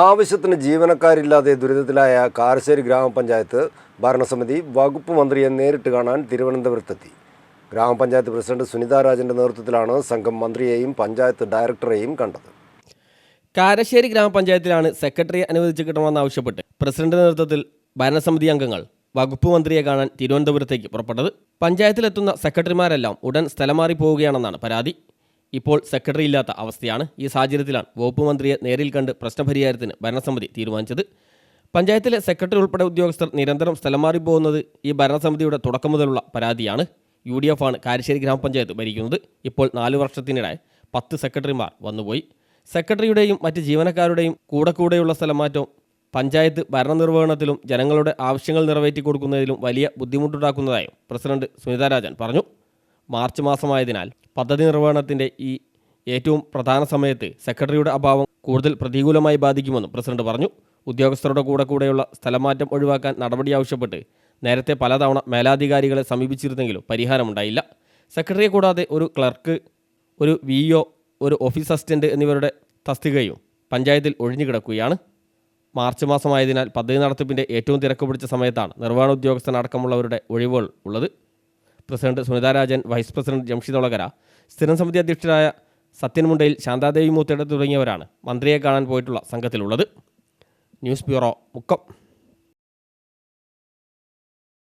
ആവശ്യത്തിന് ജീവനക്കാരില്ലാതെ ദുരിതത്തിലായ കാരശ്ശേരി ഗ്രാമപഞ്ചായത്ത് ഭരണസമിതി വകുപ്പ് മന്ത്രിയെ നേരിട്ട് കാണാൻ തിരുവനന്തപുരത്തെത്തി. ഗ്രാമപഞ്ചായത്ത് പ്രസിഡന്റ് സുനിത രാജന്റെ നേതൃത്വത്തിലാണ് സംഘം മന്ത്രിയെയും പഞ്ചായത്ത് ഡയറക്ടറെയും കണ്ടത്. കാരശ്ശേരി ഗ്രാമപഞ്ചായത്തിലാണ് സെക്രട്ടറിയെ അനുവദിച്ച് കിട്ടണമെന്നാവശ്യപ്പെട്ട് പ്രസിഡന്റ് നേതൃത്വത്തിൽ ഭരണസമിതി അംഗങ്ങൾ വകുപ്പ് മന്ത്രിയെ കാണാൻ തിരുവനന്തപുരത്തേക്ക് പുറപ്പെട്ടത്. പഞ്ചായത്തിലെത്തുന്ന സെക്രട്ടറിമാരെല്ലാം ഉടൻ സ്ഥലം മാറി പോവുകയാണെന്നാണ് പരാതി. ഇപ്പോൾ സെക്രട്ടറി ഇല്ലാത്ത അവസ്ഥയാണ്. ഈ സാഹചര്യത്തിലാണ് വകുപ്പ് മന്ത്രിയെ നേരിൽ കണ്ട് പ്രശ്നപരിഹാരത്തിന് ഭരണസമിതി തീരുമാനിച്ചത്. പഞ്ചായത്തിലെ സെക്രട്ടറി ഉൾപ്പെടെ ഉദ്യോഗസ്ഥർ നിരന്തരം സ്ഥലം മാറിപ്പോകുന്നത് ഈ ഭരണസമിതിയുടെ തുടക്കം മുതലുള്ള പരാതിയാണ്. UDF ആണ് കാരശ്ശേരി ഗ്രാമപഞ്ചായത്ത് ഭരിക്കുന്നത്. ഇപ്പോൾ 4 വർഷത്തിനിടെ 10 സെക്രട്ടറിമാർ വന്നുപോയി. സെക്രട്ടറിയുടെയും മറ്റ് ജീവനക്കാരുടെയും കൂടെയുള്ള സ്ഥലമാറ്റം പഞ്ചായത്ത് ഭരണനിർവഹണത്തിലും ജനങ്ങളുടെ ആവശ്യങ്ങൾ നിറവേറ്റി കൊടുക്കുന്നതിലും വലിയ ബുദ്ധിമുട്ടുണ്ടാക്കുന്നതായും പ്രസിഡന്റ് സുനിത രാജൻ പറഞ്ഞു. മാർച്ച് മാസമായതിനാൽ പദ്ധതി നിർവഹണത്തിൻ്റെ ഈ ഏറ്റവും പ്രധാന സമയത്ത് സെക്രട്ടറിയുടെ അഭാവം കൂടുതൽ പ്രതികൂലമായി ബാധിക്കുമെന്നും പ്രസിഡന്റ് പറഞ്ഞു. ഉദ്യോഗസ്ഥരുടെ കൂടെയുള്ള സ്ഥലമാറ്റം ഒഴിവാക്കാൻ നടപടി ആവശ്യപ്പെട്ട് നേരത്തെ പലതവണ മേലാധികാരികളെ സമീപിച്ചിരുന്നെങ്കിലും പരിഹാരമുണ്ടായില്ല. സെക്രട്ടറിയെ കൂടാതെ ഒരു ക്ലർക്ക്, ഒരു VO, ഒരു ഓഫീസ് അസിസ്റ്റന്റ് എന്നിവരുടെ തസ്തികയും പഞ്ചായത്തിൽ ഒഴിഞ്ഞുകിടക്കുകയാണ്. മാർച്ച് മാസമായതിനാൽ പദ്ധതി നടത്തിപ്പിൻ്റെ ഏറ്റവും തിരക്ക് പിടിച്ച സമയത്താണ് നിർവഹണ ഉദ്യോഗസ്ഥനടക്കമുള്ളവരുടെ ഒഴിവുകൾ ഉള്ളത്. President Sunitha Rajan, vice president Jamshid Olakara, സ്ഥിരം സമിതി അധ്യക്ഷരായ സത്യൻ മുണ്ടയിൽ, ശാന്താദേവി മൂത്തേട തുടങ്ങിയവരാണ് മന്ത്രിയെ കാണാൻ പോയിട്ടുള്ള സംഘത്തിലുള്ളത്. News bureau, Mukkam.